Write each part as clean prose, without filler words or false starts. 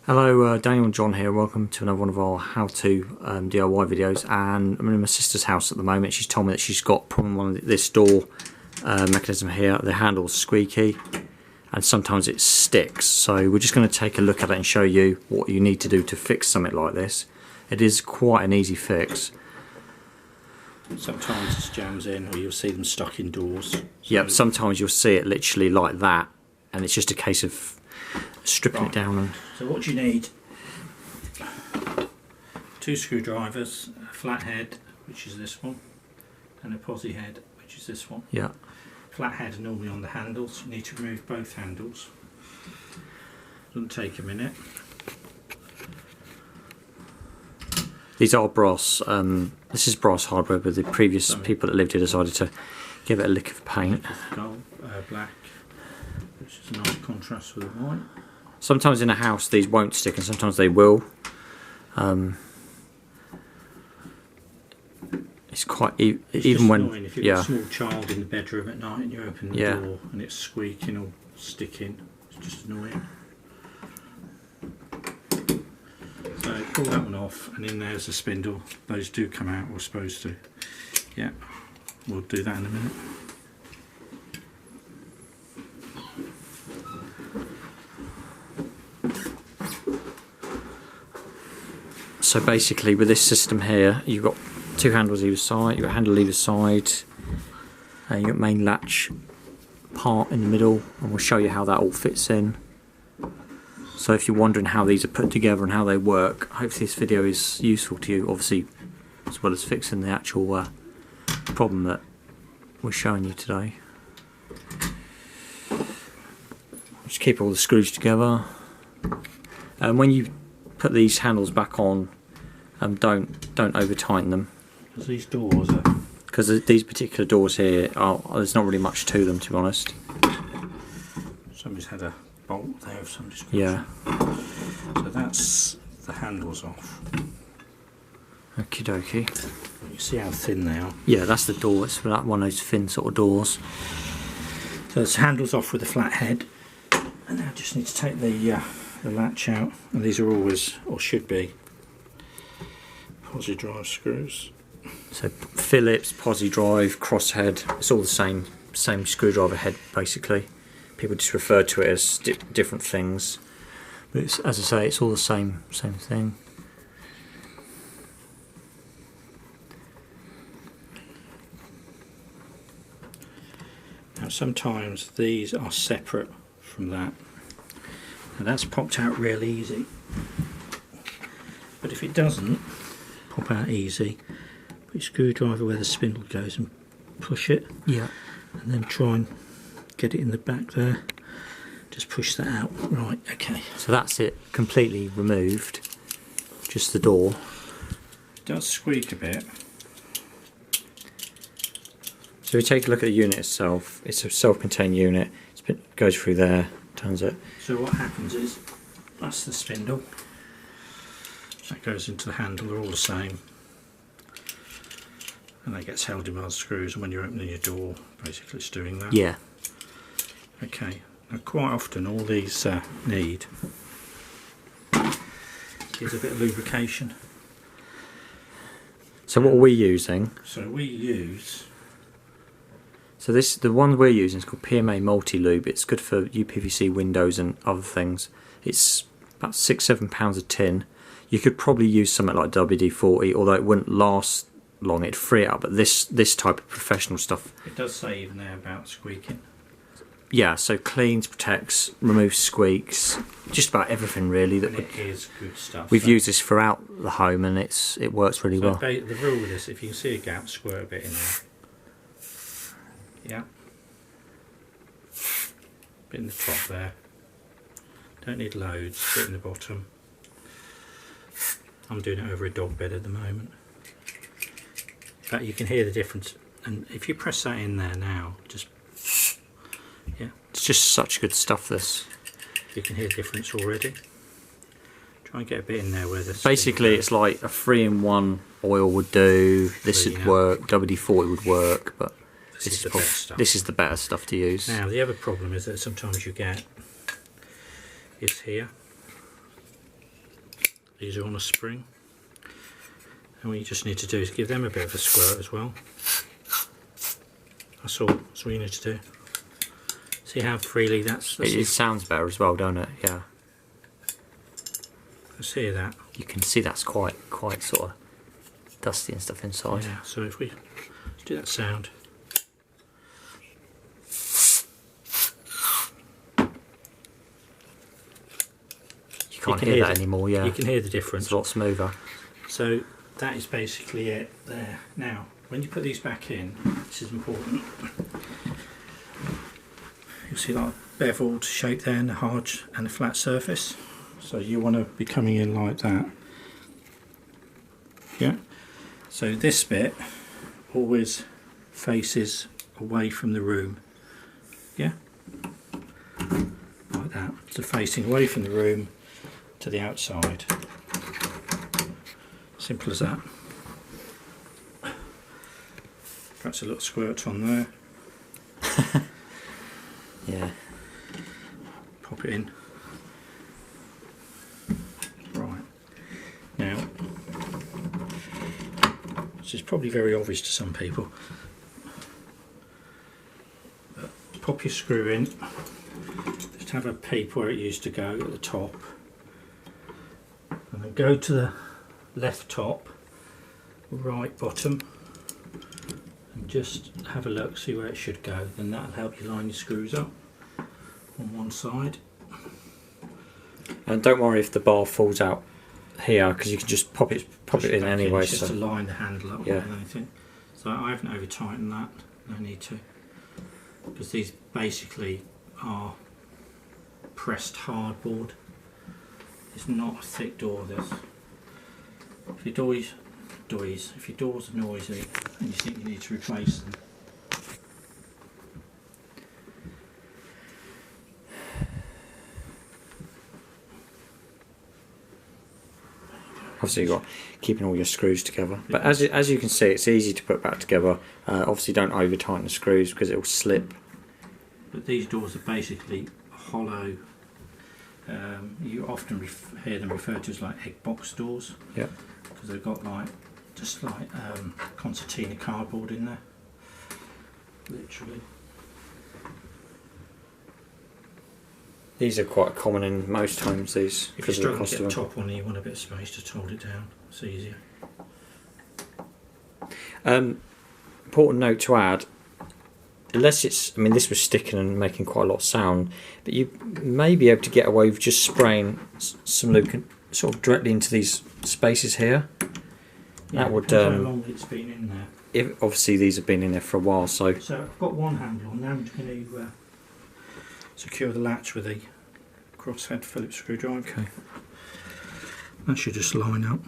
Hello, Daniel and John here. Welcome to another one of our how-to DIY videos. And I'm in my sister's house at the moment. She's told me that she's got a problem with this door mechanism here. The handle's squeaky and sometimes it sticks. So we're just going to take a look at it and show you what you need to do to fix something like this. It is quite an easy fix. Sometimes this jams in, or you'll see them stuck in doors. So Yep, sometimes you'll see it literally like that, and it's just a case of stripping it down. So what you need: 2 screwdrivers, a flat head, which is this one, and a posi head, which is this one. Yeah. Flat head are normally on the handles. You need to remove both handles. Doesn't take a minute. These are brass. This is brass hardware, but the previous people that lived here decided to give it a lick of paint. Gold, black, which is a nice contrast with the white. Sometimes in a house these won't stick, and sometimes they will. It's quite even just when annoying if you've got a small child in the bedroom at night and you open the door and it's squeaking or sticking. It's just annoying. So pull that one off, and in there's a spindle. Those do come out, or supposed to. Yeah, we'll do that in a minute. So basically, with this system here, you've got 2 handles either side. You've got a handle either side, and you've got main latch part in the middle, and we'll show you how that all fits in. So if you're wondering how these are put together and how they work, hopefully this video is useful to you, obviously, as well as fixing the actual problem that we're showing you today. Just keep all the screws together. And when you put these handles back on, don't over tighten them. Because these doors are... Because these particular doors here, there's not really much to them, to be honest. Somebody's had a bolt there of some description. Yeah. So that's the handles off. Okie dokie. You see how thin they are? Yeah, that's the door. It's like one of those thin sort of doors. So it's handles off with a flat head. And now I just need to take the latch out. And these are always, or should be, posi drive screws. So Phillips, posi drive, crosshead, it's all the same screwdriver head basically. People just refer to it as different things, but it's, as I say, it's all the same thing. Now sometimes these are separate from that, and that's popped out real easy. But if it doesn't pop out easy, put your screwdriver where the spindle goes and push it. Yeah. And then try and get it in the back there. Just push that out. Right, okay. So that's it, completely removed. Just the door. It does squeak a bit. So we take a look at the unit itself. It's a self-contained unit. It goes through there, turns it. So what happens is, that's the spindle. That goes into the handle, they're all the same. And that gets held in by the screws, and when you're opening your door, basically it's doing that. Yeah. Okay, now quite often all these need is a bit of lubrication. So what are we using? So we use... So the one we're using is called PMA Multi-Lube. It's good for UPVC windows and other things. It's about £6–7 a tin. You could probably use something like WD-40, although it wouldn't last long, it'd free it up, but this type of professional stuff... It does say even there about squeaking. Yeah, so cleans, protects, removes squeaks, just about everything really. And it is good stuff. We've used this throughout the home, and it works really well. The rule with this, if you can see a gap, squirt a bit in there. Yeah. Bit in the top there. Don't need loads, bit in the bottom. I'm doing it over a dog bed at the moment. But you can hear the difference, and if you press that in there now, yeah, it's just such good stuff, this. You can hear the difference already. Try and get a bit in there where this. Basically, it's like a 3-in-1 oil would do. This would work. WD-40 would work, but this is the best stuff. This is the better stuff to use. Now the other problem is that sometimes you get is here. These are on a spring, and what you just need to do is give them a bit of a squirt as well. That's all you need to do. See how freely that's it sounds better as well, don't it? Yeah. Let's hear that. You can see that's quite sort of dusty and stuff inside. Yeah, so if we do that sound. You can't hear that anymore, yeah. You can hear the difference. It's a lot smoother. So that is basically it there. Now, when you put these back in, this is important. You'll see that beveled shape there, and a hard and a flat surface. So you want to be coming in like that. Yeah. So this bit always faces away from the room. Yeah. Like that. So facing away from the room to the outside. Simple as that. Perhaps a little squirt on there. Yeah. Pop it in. Right. Now, this is probably very obvious to some people. But pop your screw in. Just have a peep where it used to go at the top. And then go to the left top, right bottom, and just have a look, see where it should go. Then that'll help you line your screws up on one side. And don't worry if the bar falls out here, because you can just pop it in anyway. Just to line the handle up, yeah. More than anything. So I haven't over tightened that. No need to, because these basically are pressed hardboard. It's not a thick door. This. If your doors are noisy and you think you need to replace them, obviously you've got keeping all your screws together. But as you can see, it's easy to put back together. Obviously don't over tighten the screws because it will slip. But these doors are basically hollow. You often hear them referred to as like egg box doors. Yeah. Because they've got just like concertina cardboard in there. Literally. These are quite common in most homes, these. If you're struggling to get the top on, you want a bit of space to hold it down. It's easier. Important note to add, unless it's, I mean, this was sticking and making quite a lot of sound, but you may be able to get away with just spraying some lubricant sort of directly into these spaces here. Yeah, that would. How long it's been in there? If obviously these have been in there for a while, so I've got one handle on. Now I'm just going to secure the latch with a crosshead Phillips screwdriver. Okay. That should just line up.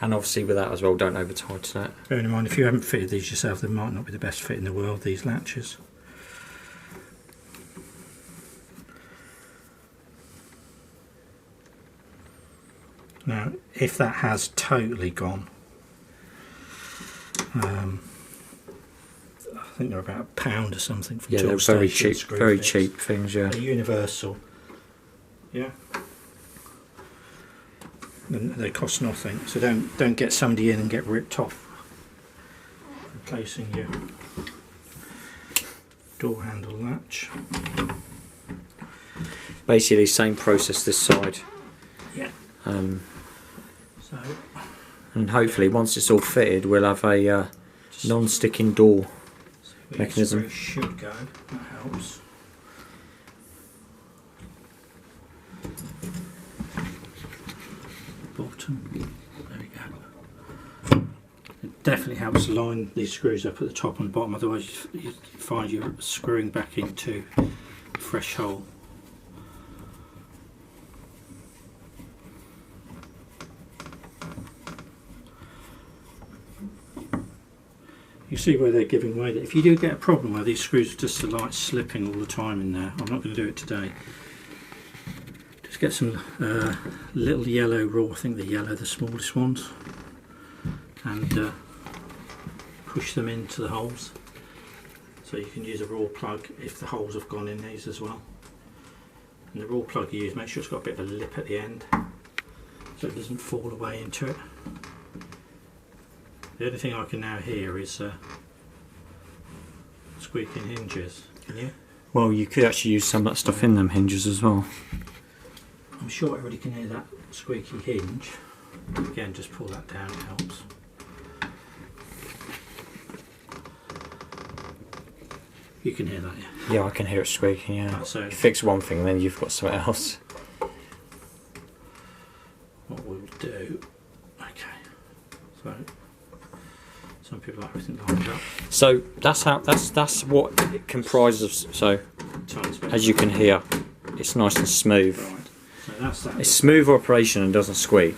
And obviously with that as well, don't over tighten it. Bearing in mind, if you haven't fitted these yourself, they might not be the best fit in the world, these latches. Now, if that has totally gone, I think they're about £1 or something from they're very cheap, cheap things. Yeah, they're universal. Yeah, and they cost nothing. So don't get somebody in and get ripped off replacing your door handle latch. Basically, same process this side. Yeah. So. And hopefully, once it's all fitted, we'll have a non-sticking door mechanism. It should go. That helps. Bottom. There we go. It definitely helps to line these screws up at the top and the bottom. Otherwise, you find you're screwing back into a fresh hole. You see where they're giving way. If you do get a problem where these screws are just like slipping all the time in there, I'm not going to do it today. Just get some little yellow raw, I think the yellow, the smallest ones, and push them into the holes. So you can use a raw plug if the holes have gone in these as well. And the raw plug you use, make sure it's got a bit of a lip at the end. so it doesn't fall away into it. The only thing I can now hear is squeaking hinges. Can you? Well, you could actually use some of that stuff in them hinges as well. I'm sure everybody can hear that squeaky hinge. Again, just pull that down, it helps. You can hear that, yeah? Yeah, I can hear it squeaking, yeah. Right, so you fix one thing, then you've got something else. what we'll do, okay, so some people like everything lined up. So that's what it comprises of. So as you can hear, it's nice and smooth. Right, so that's that. It's smooth operation and doesn't squeak.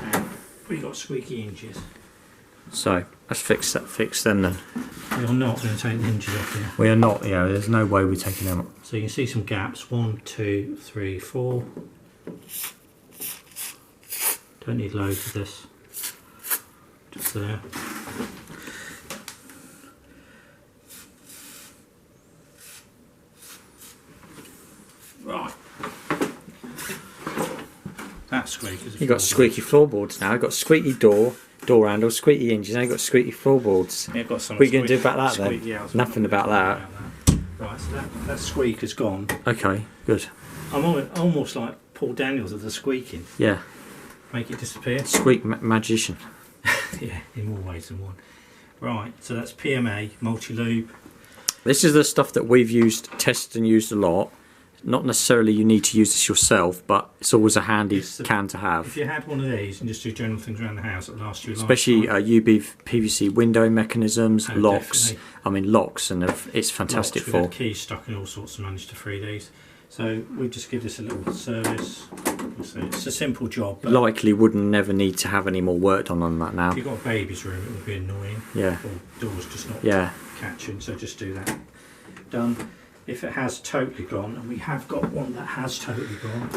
And we've got squeaky hinges. So let's fix them then. We're not going to take the hinges off here. We are not, yeah, there's no way we're taking them up. So you can see some gaps, 1, 2, 3, 4. Don't need loads of this, just there. Right. That squeakers. You've got squeaky floorboards now, you've got squeaky door handles, squeaky hinges, now you've got squeaky floorboards. Yeah, got some. What are you going to do about that then? Yeah, nothing about that. Right, so that squeak has gone. Okay, good. I'm almost like Paul Daniels of the squeaking. Yeah. Make it disappear. Squeak magician. Yeah, in more ways than one. Right, so that's PMA, multi-lube. This is the stuff that we've used, tested and used a lot. Not necessarily you need to use this yourself, but it's always a handy can to have. If you had one of these and just do general things around the house, it'll last you a lifetime. Especially UB PVC window mechanisms, Oh, locks. definitely. I mean locks, and it's fantastic Locks, for. we've had keys stuck in all sorts and managed to free these. So we just give this a little service. So it's a simple job. But Likely wouldn't never need to have any more work done on that now. if you've got a baby's room, it would be annoying. Yeah. Or doors just not Yeah. catching, so just do that. Done. If it has totally gone, and we have got one that has totally gone.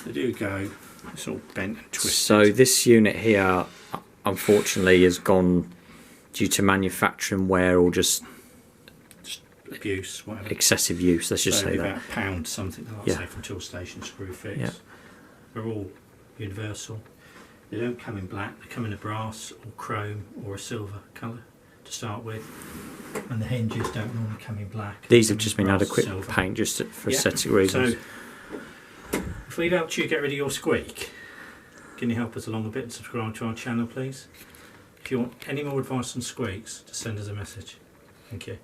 They do go, it's all bent and twisted. So this unit here, unfortunately, has gone due to manufacturing wear or just Abuse, whatever. excessive use. Let's just So say about that. £1 something, like Yeah. say from Tool Station screw fix. Yeah. They're all universal. They don't come in black, they come in a brass or chrome or a silver colour to start with. And the hinges don't normally come in black. These They have come just in been brass, adequate silver. paint just for Yeah. aesthetic reasons. So, if we've helped you get rid of your squeak, can you help us along a bit and subscribe to our channel, please? If you want any more advice on squeaks, just send us a message. Thank you.